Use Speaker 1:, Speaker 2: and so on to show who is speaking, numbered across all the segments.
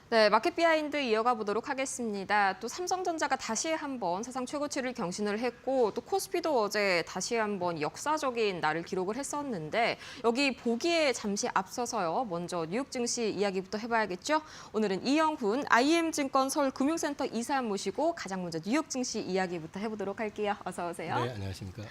Speaker 1: 네, 마켓 비하인드 이어가 보도록 하겠습니다. 또 삼성전자가 다시 한번 사상 최고치를 경신을 했고 또 코스피도 어제 다시 한번 역사적인 날을 기록을 했었는데 여기 보기에 잠시 앞서서요. 먼저 뉴욕 증시 이야기부터 해봐야겠죠. 오늘은 이영훈 IM증권 서울금융센터 이사 모시고 가장 먼저 뉴욕 증시 이야기부터 해보도록 할게요. 어서 오세요.
Speaker 2: 네, 안녕하십니까.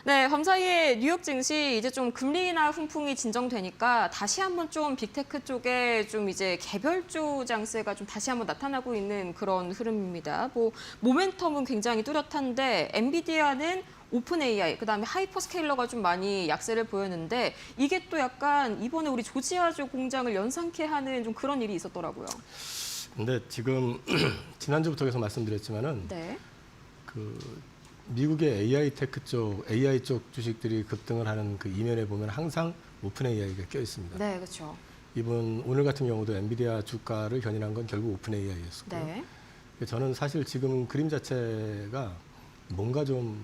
Speaker 1: 네, 밤사이에 뉴욕 증시 이제 좀 금리 인하 훈풍이 진정되니까 다시 한번 좀 빅테크 쪽에 좀 이제 개별주 장세가 좀 다시 한번 나타나고 있는 그런 흐름입니다. 뭐 모멘텀은 굉장히 뚜렷한데 엔비디아는 오픈 AI, 그다음에 하이퍼스케일러가 좀 많이 약세를 보였는데 이게 또 약간 이번에 우리 조지아주 공장을 연상케 하는 좀 그런 일이 있었더라고요.
Speaker 2: 근데 지금 지난주부터 계속 말씀드렸지만은
Speaker 1: 네.
Speaker 2: 미국의 AI 쪽 주식들이 급등을 하는 그 이면에 보면 항상 오픈 AI가 껴 있습니다.
Speaker 1: 네, 그렇죠.
Speaker 2: 이번 오늘 같은 경우도 엔비디아 주가를 견인한 건 결국 오픈 AI였고요.
Speaker 1: 네.
Speaker 2: 저는 사실 지금 그림 자체가 뭔가 좀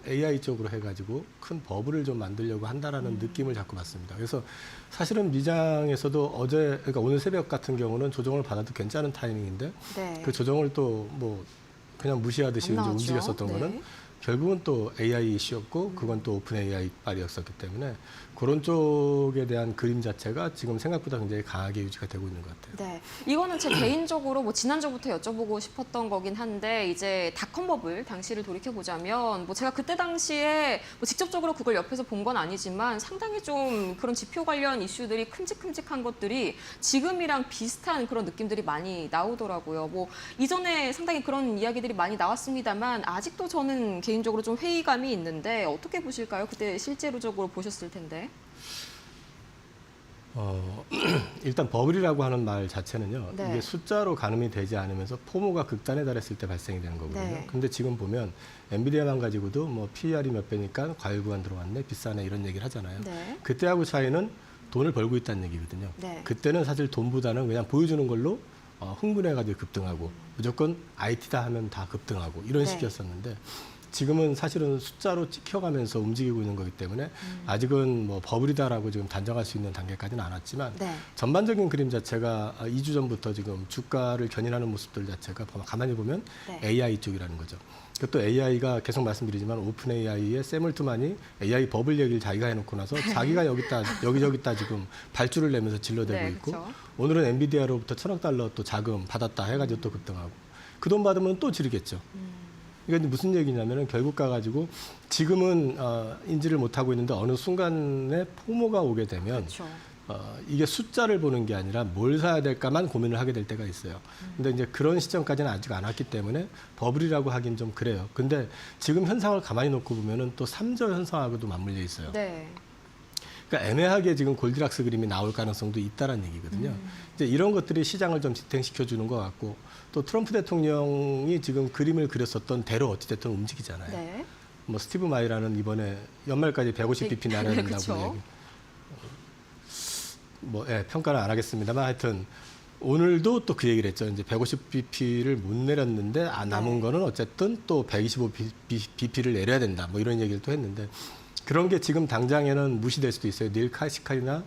Speaker 2: AI 쪽으로 해가지고 큰 버블을 좀 만들려고 한다라는 느낌을 자꾸 받습니다. 그래서 사실은 미장에서도 그러니까 오늘 새벽 같은 경우는 조정을 받아도 괜찮은 타이밍인데
Speaker 1: 네.
Speaker 2: 그 조정을 또 뭐 그냥 무시하듯이 이제 움직였었던
Speaker 1: 네.
Speaker 2: 거는 결국은 또 AI 이슈였고 그건 또 오픈 AI 발이었었기 때문에 그런 쪽에 대한 그림 자체가 지금 생각보다 굉장히 강하게 유지가 되고 있는 것 같아요.
Speaker 1: 네, 이거는 제 개인적으로 뭐 지난주부터 여쭤보고 싶었던 거긴 한데 이제 닷컴 버블 당시를 돌이켜 보자면 뭐 제가 그때 당시에 뭐 직접적으로 그걸 옆에서 본 건 아니지만 상당히 좀 그런 지표 관련 이슈들이 큼직큼직한 것들이 지금이랑 비슷한 그런 느낌들이 많이 나오더라고요. 뭐 이전에 상당히 그런 이야기들이 많이 나왔습니다만 아직도 저는 개인적으로 좀 회의감이 있는데 어떻게 보실까요? 그때 실제로적으로 보셨을 텐데.
Speaker 2: 일단 버블이라고 하는 말 자체는요.
Speaker 1: 네.
Speaker 2: 이게 숫자로 가늠이 되지 않으면서 포모가 극단에 달했을 때 발생이 되는 거거든요.
Speaker 1: 네.
Speaker 2: 근데 지금 보면 엔비디아만 가지고도 뭐 PER이 몇 배니까 과열 구간 들어왔네, 비싸네 이런 얘기를 하잖아요.
Speaker 1: 네.
Speaker 2: 그때하고 차이는 돈을 벌고 있다는 얘기거든요.
Speaker 1: 네.
Speaker 2: 그때는 사실 돈보다는 그냥 보여주는 걸로 흥분해가지고 급등하고 무조건 IT다 하면 다 급등하고 이런
Speaker 1: 네.
Speaker 2: 식이었었는데 지금은 사실은 숫자로 찍혀가면서 움직이고 있는 거기 때문에 아직은 뭐 버블이다라고 지금 단정할 수 있는 단계까지는 안 왔지만
Speaker 1: 네.
Speaker 2: 전반적인 그림 자체가 2주 전부터 지금 주가를 견인하는 모습들 자체가 가만히 보면
Speaker 1: 네.
Speaker 2: AI 쪽이라는 거죠. 또 AI가 계속 말씀드리지만 오픈 AI의 샘얼트만이 AI 버블 얘기를 자기가 해놓고 나서 자기가 여기저기다 지금 발주를 내면서 진로되고
Speaker 1: 네,
Speaker 2: 있고
Speaker 1: 그렇죠.
Speaker 2: 오늘은 엔비디아로부터 $1,000억 또 자금 받았다 해가지고 또 급등하고 그 돈 받으면 또 지르겠죠. 이게 무슨 얘기냐면은 결국 가가지고 지금은 인지를 못하고 있는데 어느 순간에 포모가 오게 되면
Speaker 1: 그렇죠.
Speaker 2: 이게 숫자를 보는 게 아니라 뭘 사야 될까만 고민을 하게 될 때가 있어요. 근데 이제 그런 시점까지는 아직 안 왔기 때문에 버블이라고 하긴 좀 그래요. 근데 지금 현상을 가만히 놓고 보면은 또 3저 현상하고도 맞물려 있어요.
Speaker 1: 네.
Speaker 2: 그러니까 애매하게 지금 골디락스 그림이 나올 가능성도 있다는 얘기거든요. 이제 이런 것들이 시장을 좀 지탱시켜 주는 것 같고 또 트럼프 대통령이 지금 그림을 그렸었던 대로 어찌됐든 움직이잖아요.
Speaker 1: 네.
Speaker 2: 뭐 스티브 마이라는 이번에 연말까지 150bp 날아야 된다고
Speaker 1: 그쵸.
Speaker 2: 얘기. 평가는 안 하겠습니다만 하여튼 오늘도 또 그 얘기를 했죠. 이제 150bp를 못 내렸는데 남은 거는 어쨌든 또 125bp를 내려야 된다. 뭐 이런 얘기를 또 했는데 그런 게 지금 당장에는 무시될 수도 있어요. 닐 카시칼이나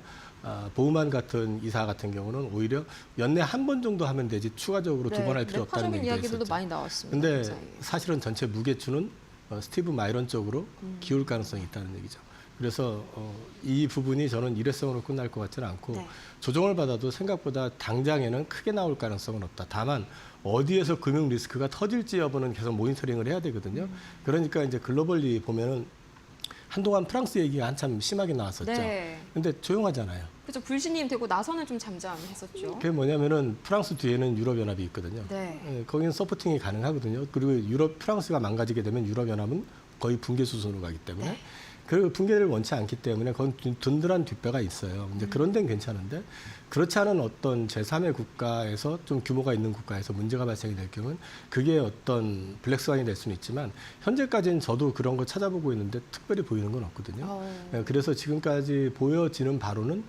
Speaker 2: 보우만 같은 이사 같은 경우는 오히려 연내 한 번 정도 하면 되지 추가적으로 두 번 할 필요 없다는
Speaker 1: 뇌파적인
Speaker 2: 얘기도
Speaker 1: 이야기들도
Speaker 2: 했었죠.
Speaker 1: 많이 나왔습니다.
Speaker 2: 근데
Speaker 1: 그 사이에.
Speaker 2: 사실은 전체 무게추는 스티브 마이런 쪽으로 기울 가능성이 있다는 얘기죠. 그래서 이 부분이 저는 일회성으로 끝날 것 같지는 않고
Speaker 1: 네.
Speaker 2: 조정을 받아도 생각보다 당장에는 크게 나올 가능성은 없다. 다만 어디에서 금융 리스크가 터질지 여부는 계속 모니터링을 해야 되거든요. 그러니까 이제 글로벌리 보면은 한동안 프랑스 얘기가 한참 심하게 나왔었죠.
Speaker 1: 네.
Speaker 2: 근데 조용하잖아요.
Speaker 1: 그렇죠. 불신임 되고 나서는 좀 잠잠했었죠.
Speaker 2: 그게 뭐냐면은 프랑스 뒤에는 유럽연합이 있거든요.
Speaker 1: 네.
Speaker 2: 예, 거기는 서포팅이 가능하거든요. 그리고 프랑스가 망가지게 되면 유럽연합은 거의 붕괴 수순으로 가기 때문에
Speaker 1: 네.
Speaker 2: 그 붕괴를 원치 않기 때문에 그건 든든한 뒷배가 있어요. 이제 그런 데는 괜찮은데 그렇지 않은 어떤 제3의 국가에서 좀 규모가 있는 국가에서 문제가 발생이 될 경우는 그게 어떤 블랙스완이 될 수는 있지만 현재까지는 저도 그런 거 찾아보고 있는데 특별히 보이는 건 없거든요. 예, 그래서 지금까지 보여지는 바로는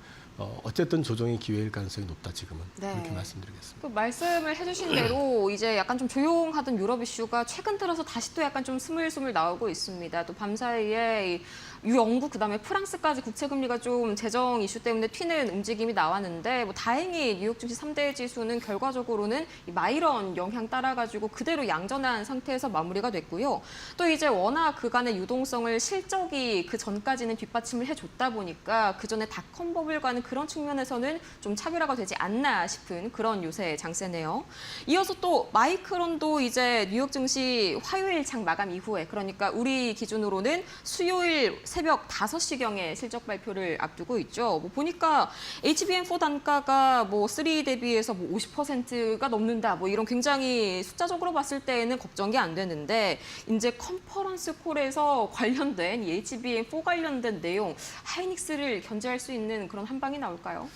Speaker 2: 어쨌든 조정의 기회일 가능성이 높다 지금은.
Speaker 1: 네.
Speaker 2: 그렇게 말씀드리겠습니다.
Speaker 1: 그 말씀을 해주신 대로 이제 약간 좀 조용하던 유럽 이슈가 최근 들어서 다시 또 약간 좀 스물스물 나오고 있습니다. 또 밤사이에 영국 그다음에 프랑스까지 국채 금리가 좀 재정 이슈 때문에 튀는 움직임이 나왔는데 뭐 다행히 뉴욕 증시 3대 지수는 결과적으로는 이 마이런 영향 따라가지고 그대로 양전한 상태에서 마무리가 됐고요. 또 이제 워낙 그간의 유동성을 실적이 그 전까지는 뒷받침을 해줬다 보니까 그 전에 닷컴 버블과는 그런 측면에서는 좀 차별화가 되지 않나 싶은 그런 요새 장세네요. 이어서 또 마이크론도 이제 뉴욕 증시 화요일 장 마감 이후에 그러니까 우리 기준으로는 수요일 새벽 5시경에 실적 발표를 앞두고 있죠. 뭐 보니까 HBM4 단가가 뭐 3 대비해서 뭐 50%가 넘는다. 뭐 이런 굉장히 숫자적으로 봤을 때에는 걱정이 안 되는데 이제 컨퍼런스 콜에서 관련된 이 HBM4 관련된 내용 하이닉스를 견제할 수 있는 그런 한 방이 나올까요?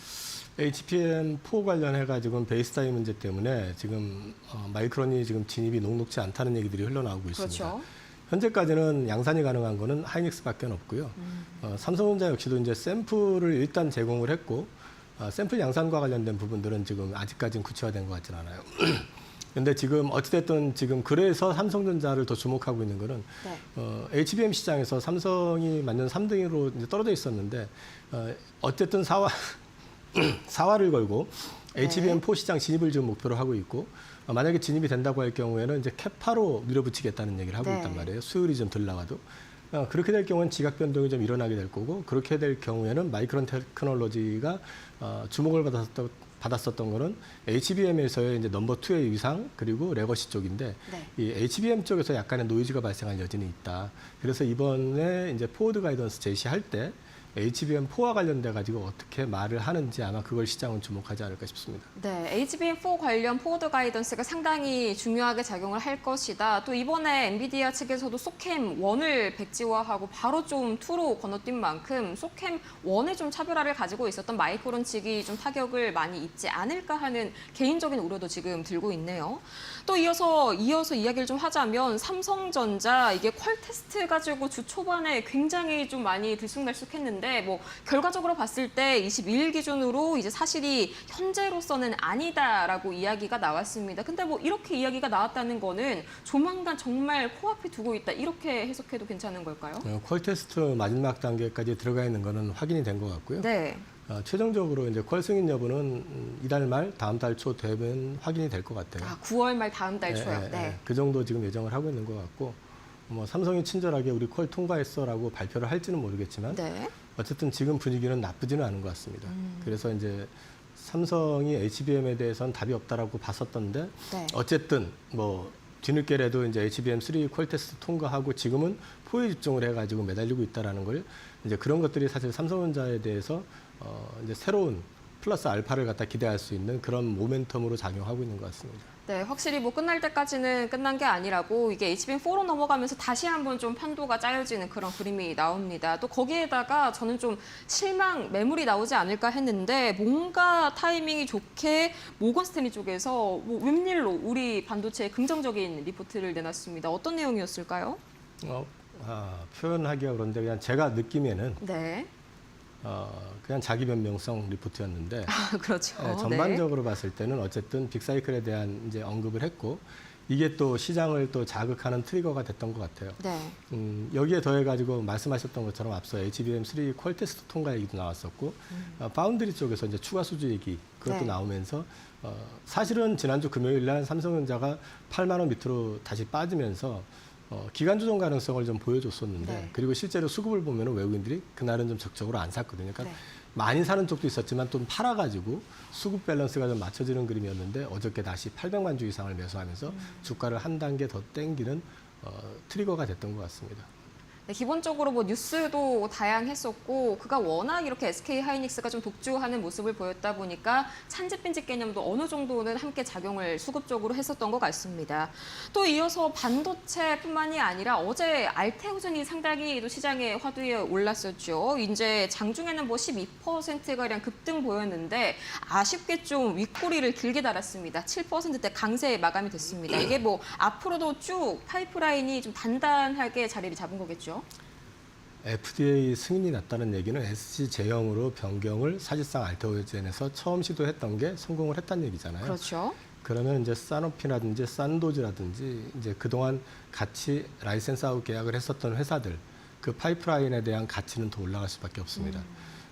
Speaker 2: HBM4 관련해가지고는 베이스타임 문제 때문에 지금 마이크론이 지금 진입이 녹록지 않다는 얘기들이 흘러나오고 있습니다.
Speaker 1: 그렇죠.
Speaker 2: 현재까지는 양산이 가능한 거는 하이닉스밖에 없고요. 삼성전자 역시도 이제 샘플을 일단 제공을 했고 샘플 양산과 관련된 부분들은 지금 아직까지는 구체화된 것 같지는 않아요. 근데 지금 어찌됐든 지금 그래서 삼성전자를 더 주목하고 있는 거는
Speaker 1: 네.
Speaker 2: HBM 시장에서 삼성이 만년 3등으로 이제 떨어져 있었는데 어쨌든 사활을 걸고 HBM4 시장 진입을 지금 목표로 하고 있고 만약에 진입이 된다고 할 경우에는 이제 캐파로 밀어붙이겠다는 얘기를 하고
Speaker 1: 네.
Speaker 2: 있단 말이에요. 수율이 좀 덜 나가도. 그렇게 될 경우는 지각 변동이 좀 일어나게 될 거고 그렇게 될 경우에는 마이크론 테크놀로지가 주목을 받았었던 거는 HBM에서의 이제 넘버 2의 위상 그리고 레거시 쪽인데
Speaker 1: 네.
Speaker 2: 이 HBM 쪽에서 약간의 노이즈가 발생할 여지는 있다. 그래서 이번에 이제 포워드 가이던스 제시할 때 HBM4와 관련돼 가지고 어떻게 말을 하는지 아마 그걸 시장은 주목하지 않을까 싶습니다.
Speaker 1: 네, HBM4 관련 포워드 가이던스가 상당히 중요하게 작용을 할 것이다. 또 이번에 엔비디아 측에서도 소캠 1을 백지화하고 바로 좀 2로 건너뛴 만큼 소캠 1에 좀 차별화를 가지고 있었던 마이크론 측이 좀 타격을 많이 입지 않을까 하는 개인적인 우려도 지금 들고 있네요. 또 이어서 이야기를 좀 하자면 삼성전자 이게 퀄 테스트 가지고 주 초반에 굉장히 좀 많이 들쑥날쑥했는데 뭐 결과적으로 봤을 때 22일 기준으로 이제 사실이 현재로서는 아니다라고 이야기가 나왔습니다. 근데 뭐 이렇게 이야기가 나왔다는 거는 조만간 정말 코앞에 두고 있다 이렇게 해석해도 괜찮은 걸까요?
Speaker 2: 퀄 테스트 마지막 단계까지 들어가 있는 거는 확인이 된 것 같고요.
Speaker 1: 네.
Speaker 2: 최종적으로 이제 퀄 승인 여부는 이달 말 다음 달 초 되면 확인이 될 것 같아요.
Speaker 1: 9월 말 다음 달 초요. 네.
Speaker 2: 그 정도 지금 예정을 하고 있는 것 같고 뭐 삼성이 친절하게 우리 퀄 통과했어라고 발표를 할지는 모르겠지만
Speaker 1: 네.
Speaker 2: 어쨌든 지금 분위기는 나쁘지는 않은 것 같습니다. 그래서 이제 삼성이 HBM에 대해서는 답이 없다라고 봤었던데
Speaker 1: 네.
Speaker 2: 어쨌든 뭐 뒤늦게라도 이제 HBM3 퀄 테스트 통과하고 지금은 포에 집중을 해가지고 매달리고 있다라는 걸 이제 그런 것들이 사실 삼성전자에 대해서 이제 새로운 플러스 알파를 갖다 기대할 수 있는 그런 모멘텀으로 작용하고 있는 것 같습니다.
Speaker 1: 네, 확실히 뭐 끝날 때까지는 끝난 게 아니라고 이게 HBM4로 넘어가면서 다시 한번 좀 판도가 짜여지는 그런 그림이 나옵니다. 또 거기에다가 저는 좀 실망 매물이 나오지 않을까 했는데 뭔가 타이밍이 좋게 모건 스탠리 쪽에서 뭐 웬일로 우리 반도체에 긍정적인 리포트를 내놨습니다. 어떤 내용이었을까요?
Speaker 2: 표현하기가 그런데 그냥 제가 느끼면은
Speaker 1: 네.
Speaker 2: 그냥 자기 변명성 리포트였는데
Speaker 1: 그렇죠.
Speaker 2: 전반적으로 봤을 때는 어쨌든 빅사이클에 대한 이제 언급을 했고 이게 또 시장을 또 자극하는 트리거가 됐던 것 같아요.
Speaker 1: 네.
Speaker 2: 여기에 더해가지고 말씀하셨던 것처럼 앞서 HBM3 퀄 테스트 통과 얘기도 나왔었고 파운드리 쪽에서 이제 추가 수주 얘기 그것도
Speaker 1: 네.
Speaker 2: 나오면서 사실은 지난주 금요일 날 삼성전자가 8만 원 밑으로 다시 빠지면서 기간 조정 가능성을 좀 보여줬었는데
Speaker 1: 네.
Speaker 2: 그리고 실제로 수급을 보면 외국인들이 그날은 좀 적극적으로 안 샀거든요. 그러니까
Speaker 1: 네.
Speaker 2: 많이 사는 쪽도 있었지만 좀 팔아가지고 수급 밸런스가 좀 맞춰지는 그림이었는데 어저께 다시 800만 주 이상을 매수하면서 주가를 한 단계 더 땡기는 트리거가 됐던 것 같습니다.
Speaker 1: 네, 기본적으로 뭐 뉴스도 다양했었고 그가 워낙 이렇게 SK 하이닉스가 좀 독주하는 모습을 보였다 보니까 찬집 빈집 개념도 어느 정도는 함께 작용을 수급적으로 했었던 것 같습니다. 또 이어서 반도체뿐만이 아니라 어제 알테오젠이 상당히 또 시장의 화두에 올랐었죠. 이제 장중에는 뭐 12%가량 급등 보였는데 아쉽게 좀 윗꼬리를 길게 달았습니다. 7%대 강세 마감이 됐습니다. 이게 뭐 앞으로도 쭉 파이프라인이 좀 단단하게 자리를 잡은 거겠죠.
Speaker 2: FDA 승인이 났다는 얘기는 SC 제형으로 변경을 사실상 알테오젠에서 처음 시도했던 게 성공을 했다는 얘기잖아요.
Speaker 1: 그렇죠.
Speaker 2: 그러면 이제 사노피라든지 산도즈라든지 이제 그동안 같이 라이센스 아웃 계약을 했었던 회사들 그 파이프라인에 대한 가치는 더 올라갈 수밖에 없습니다.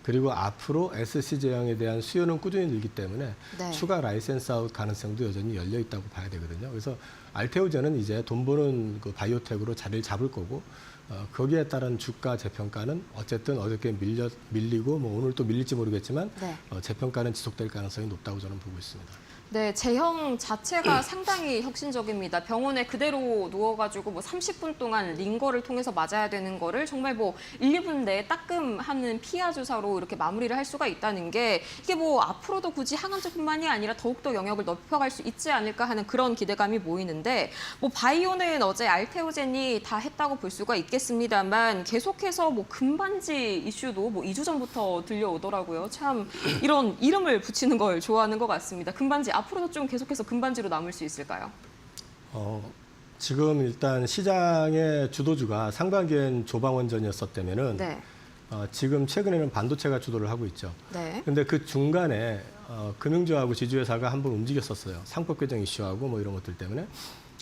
Speaker 2: 그리고 앞으로 SC 제형에 대한 수요는 꾸준히 늘기 때문에
Speaker 1: 네.
Speaker 2: 추가 라이센스 아웃 가능성도 여전히 열려 있다고 봐야 되거든요. 그래서 알테오젠은 이제 돈 버는 그 바이오텍으로 자리를 잡을 거고 거기에 따른 주가 재평가는 어쨌든 어저께 밀리고 뭐 오늘 또 밀릴지 모르겠지만
Speaker 1: 네.
Speaker 2: 재평가는 지속될 가능성이 높다고 저는 보고 있습니다.
Speaker 1: 네, 제형 자체가 상당히 혁신적입니다. 병원에 그대로 누워가지고 뭐 30분 동안 링거를 통해서 맞아야 되는 거를 정말 뭐 1, 2분 내에 따끔하는 피하 주사로 이렇게 마무리를 할 수가 있다는 게 이게 뭐 앞으로도 굳이 항암제뿐만이 아니라 더욱더 영역을 넓혀갈 수 있지 않을까 하는 그런 기대감이 보이는데 뭐 바이오는 어제 알테오젠이 다 했다고 볼 수가 있겠습니다만 계속해서 뭐 금반지 이슈도 뭐 2주 전부터 들려오더라고요. 참 이런 이름을 붙이는 걸 좋아하는 것 같습니다. 금반지 앞으로도 좀 계속해서 금반지로 남을 수 있을까요?
Speaker 2: 지금 일단 시장의 주도주가 상반기엔 조방원전이었었다면은
Speaker 1: 네.
Speaker 2: 지금 최근에는 반도체가 주도를 하고 있죠.
Speaker 1: 네.
Speaker 2: 근데 그 중간에 금융주하고 지주회사가 한번 움직였었어요. 상법 개정 이슈하고 뭐 이런 것들 때문에.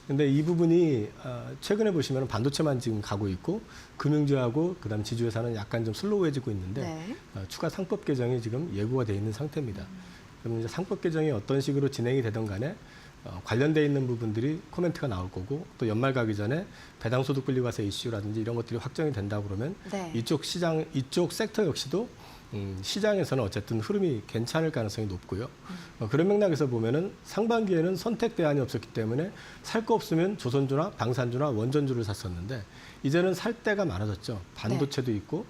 Speaker 2: 근데 이 부분이 최근에 보시면 반도체만 지금 가고 있고 금융주하고 그다음 지주회사는 약간 좀 슬로우해지고 있는데
Speaker 1: 네.
Speaker 2: 추가 상법 개정이 지금 예고가 돼 있는 상태입니다. 그럼 이제 상법 개정이 어떤 식으로 진행이 되든 간에 관련돼 있는 부분들이 코멘트가 나올 거고 또 연말 가기 전에 배당소득 분리과세 이슈라든지 이런 것들이 확정이 된다 그러면
Speaker 1: 네.
Speaker 2: 이쪽 시장, 이쪽 섹터 역시도 시장에서는 어쨌든 흐름이 괜찮을 가능성이 높고요. 그런 맥락에서 보면은 상반기에는 선택 대안이 없었기 때문에 살 거 없으면 조선주나 방산주나 원전주를 샀었는데 이제는 살 때가 많아졌죠. 반도체도 있고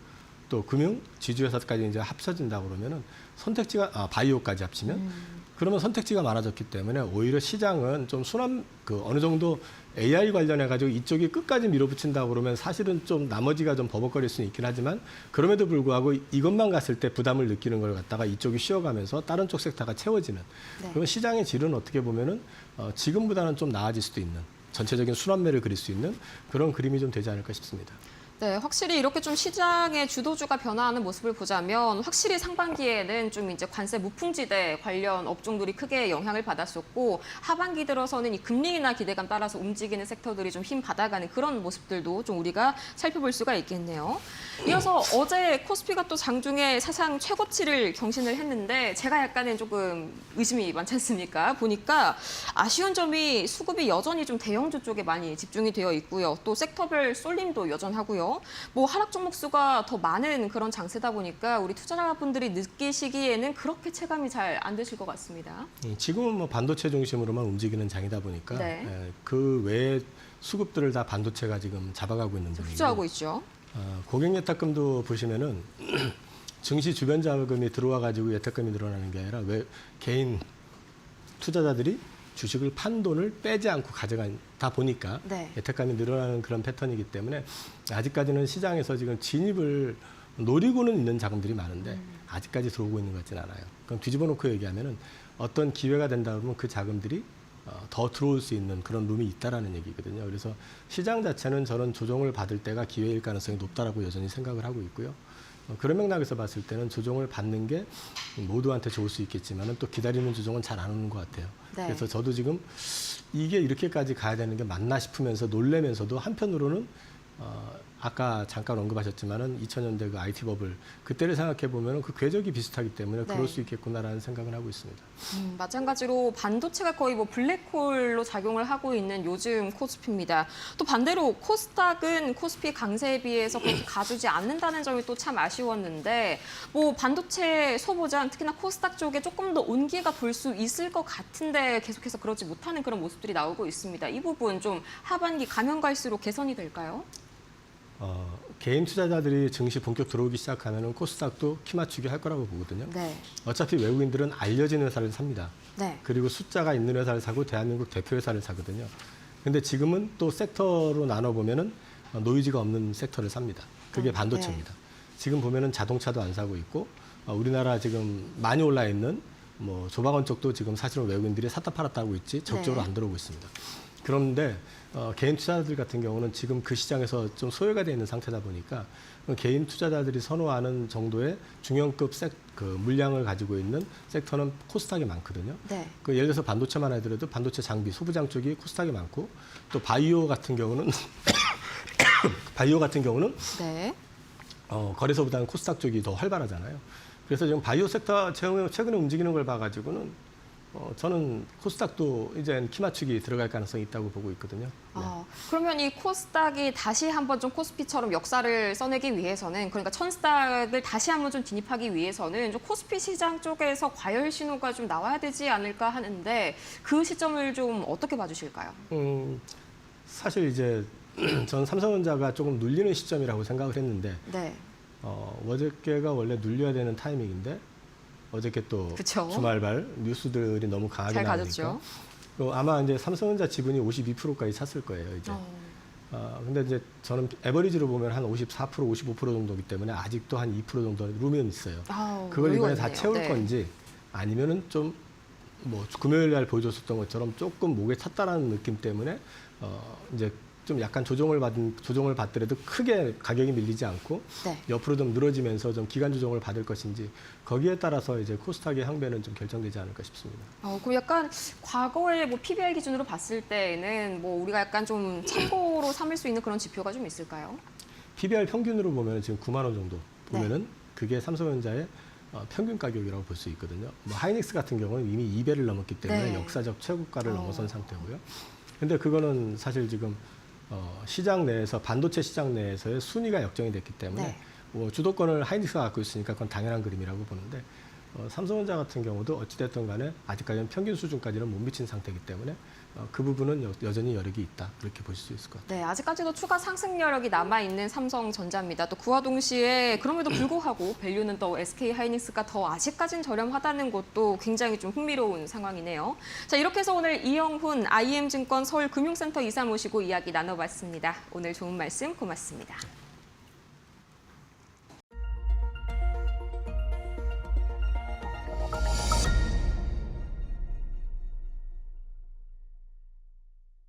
Speaker 2: 또 금융, 지주회사까지 이제 합쳐진다 그러면은 선택지가 바이오까지 합치면 그러면 선택지가 많아졌기 때문에 오히려 시장은 좀 어느 정도 AI 관련해 가지고 이쪽이 끝까지 밀어붙인다 그러면 사실은 좀 나머지가 좀 버벅거릴 수는 있긴 하지만 그럼에도 불구하고 이것만 갔을 때 부담을 느끼는 걸 갖다가 이쪽이 쉬어가면서 다른 쪽 섹터가 채워지는
Speaker 1: 네.
Speaker 2: 그런 시장의 질은 어떻게 보면은 지금보다는 좀 나아질 수도 있는 전체적인 순환매를 그릴 수 있는 그런 그림이 좀 되지 않을까 싶습니다.
Speaker 1: 네, 확실히 이렇게 좀 시장의 주도주가 변화하는 모습을 보자면 확실히 상반기에는 좀 이제 관세 무풍지대 관련 업종들이 크게 영향을 받았었고 하반기 들어서는 이 금리 인하 기대감 따라서 움직이는 섹터들이 좀 힘 받아가는 그런 모습들도 좀 우리가 살펴볼 수가 있겠네요. 이어서 어제 코스피가 또 장중에 사상 최고치를 경신을 했는데 제가 약간은 조금 의심이 많지 않습니까? 보니까 아쉬운 점이 수급이 여전히 좀 대형주 쪽에 많이 집중이 되어 있고요. 또 섹터별 쏠림도 여전하고요. 뭐 하락 종목 수가 더 많은 그런 장세다 보니까 우리 투자자분들이 느끼시기에는 그렇게 체감이 잘 안 되실 것 같습니다.
Speaker 2: 지금은 뭐 반도체 중심으로만 움직이는 장이다 보니까
Speaker 1: 네.
Speaker 2: 그 외에 수급들을 다 반도체가 지금 잡아가고 있는 분위기고
Speaker 1: 흡수하고 있죠.
Speaker 2: 고객 예탁금도 보시면은 증시 주변 자금이 들어와 가지고 예탁금이 늘어나는 게 아니라 왜 개인 투자자들이 주식을 판 돈을 빼지 않고 가져가다 보니까
Speaker 1: 네.
Speaker 2: 예탁감이 늘어나는 그런 패턴이기 때문에 아직까지는 시장에서 지금 진입을 노리고는 있는 자금들이 많은데 아직까지 들어오고 있는 것 같지는 않아요. 그럼 뒤집어 놓고 얘기하면은 어떤 기회가 된다 그러면 그 자금들이 더 들어올 수 있는 그런 룸이 있다라는 얘기거든요. 그래서 시장 자체는 저는 조정을 받을 때가 기회일 가능성이 높다라고 여전히 생각을 하고 있고요. 그런 맥락에서 봤을 때는 조정을 받는 게 모두한테 좋을 수 있겠지만은 또 기다리는 조정은 잘 안 오는 것 같아요.
Speaker 1: 네.
Speaker 2: 그래서 저도 지금 이게 이렇게까지 가야 되는 게 맞나 싶으면서 놀래면서도 한편으로는 아까 잠깐 언급하셨지만은 2000년대 그 IT 버블 그때를 생각해 보면은 그 궤적이 비슷하기 때문에
Speaker 1: 네.
Speaker 2: 그럴 수 있겠구나라는 생각을 하고 있습니다.
Speaker 1: 마찬가지로 반도체가 거의 뭐 블랙홀로 작용을 하고 있는 요즘 코스피입니다. 또 반대로 코스닥은 코스피 강세에 비해서 그렇게 가주지 않는다는 점이 또 참 아쉬웠는데 뭐 반도체 소보장 특히나 코스닥 쪽에 조금 더 온기가 돌 수 있을 것 같은데 계속해서 그러지 못하는 그런 모습들이 나오고 있습니다. 이 부분 좀 하반기 가면 갈수록 개선이 될까요?
Speaker 2: 개인 투자자들이 증시 본격 들어오기 시작하면은 코스닥도 키 맞추기 할 거라고 보거든요.
Speaker 1: 네.
Speaker 2: 어차피 외국인들은 알려진 회사를 삽니다.
Speaker 1: 네.
Speaker 2: 그리고 숫자가 있는 회사를 사고 대한민국 대표 회사를 사거든요. 근데 지금은 또 섹터로 나눠 보면은 노이즈가 없는 섹터를 삽니다. 그게 반도체입니다. 지금 보면은 자동차도 안 사고 있고 우리나라 지금 많이 올라 있는 뭐 조박원 쪽도 지금 사실은 외국인들이 샀다 팔았다 하고 있지 적극적으로
Speaker 1: 네.
Speaker 2: 안 들어오고 있습니다. 그런데 개인 투자자들 같은 경우는 지금 그 시장에서 좀 소외가 되어 있는 상태다 보니까 개인 투자자들이 선호하는 정도의 중형급 물량을 가지고 있는 섹터는 코스닥이 많거든요.
Speaker 1: 네.
Speaker 2: 예를 들어서 반도체만 하더라도 반도체 장비, 소부장 쪽이 코스닥이 많고 또 바이오 같은 경우는 바이오 같은 경우는
Speaker 1: 네.
Speaker 2: 거래소보다는 코스닥 쪽이 더 활발하잖아요. 그래서 지금 바이오 섹터 최근에 움직이는 걸 봐가지고는 저는 코스닥도 이제 키 맞추기 들어갈 가능성이 있다고 보고 있거든요. 네.
Speaker 1: 그러면 이 코스닥이 다시 한번 좀 코스피처럼 역사를 써내기 위해서는, 그러니까 천스닥을 다시 한번 좀 진입하기 위해서는 좀 코스피 시장 쪽에서 과열 신호가 좀 나와야 되지 않을까 하는데 그 시점을 좀 어떻게 봐주실까요?
Speaker 2: 사실 이제 저는 삼성전자가 조금 눌리는 시점이라고 생각을 했는데
Speaker 1: 네.
Speaker 2: 어저께가 원래 눌려야 되는 타이밍인데 어저께 또
Speaker 1: 그쵸.
Speaker 2: 주말발 뉴스들이 너무 강하게
Speaker 1: 잘
Speaker 2: 나오니까
Speaker 1: 가졌죠.
Speaker 2: 아마 이제 삼성전자 지분이 52%까지 찼을 거예요. 이제. 근데 이제 저는 에버리지로 보면 한 54%, 55% 정도이기 때문에 아직도 한 2% 정도 룸은 있어요. 그걸 이번에 다 채울
Speaker 1: 네.
Speaker 2: 건지 아니면은 좀 뭐 금요일 날 보여줬었던 것처럼 조금 목에 찼다라는 느낌 때문에 이제 좀 약간 조정을 받더라도 크게 가격이 밀리지 않고
Speaker 1: 네.
Speaker 2: 옆으로 좀 늘어지면서 좀 기간 조정을 받을 것인지 거기에 따라서 이제 코스닥의 향배는 좀 결정되지 않을까 싶습니다.
Speaker 1: 그럼 약간 과거에 뭐 PBR 기준으로 봤을 때는 뭐 우리가 약간 좀 참고로 삼을 수 있는 그런 지표가 좀 있을까요?
Speaker 2: PBR 평균으로 보면 지금 9만 원 정도 보면은
Speaker 1: 네.
Speaker 2: 그게 삼성전자의 평균 가격이라고 볼 수 있거든요. 뭐 하이닉스 같은 경우는 이미 2배를 넘었기 때문에
Speaker 1: 네.
Speaker 2: 역사적 최고가를 넘어선 상태고요. 근데 그거는 사실 지금 시장 내에서 반도체 시장 내에서의 순위가 역정이 됐기 때문에
Speaker 1: 네.
Speaker 2: 뭐 주도권을 하이닉스가 갖고 있으니까 그건 당연한 그림이라고 보는데 삼성전자 같은 경우도 어찌됐든 간에 아직까지는 평균 수준까지는 못 미친 상태이기 때문에 그 부분은 여전히 여력이 있다 그렇게 보실 수 있을 것 같아요.
Speaker 1: 네, 아직까지도 추가 상승 여력이 남아있는 삼성전자입니다. 또 그와 동시에 그럼에도 불구하고 밸류는 또 SK 하이닉스가 더 아직까진 저렴하다는 것도 굉장히 좀 흥미로운 상황이네요. 자, 이렇게 해서 오늘 이영훈 IM증권 서울금융센터 이사 모시고 이야기 나눠봤습니다. 오늘 좋은 말씀 고맙습니다.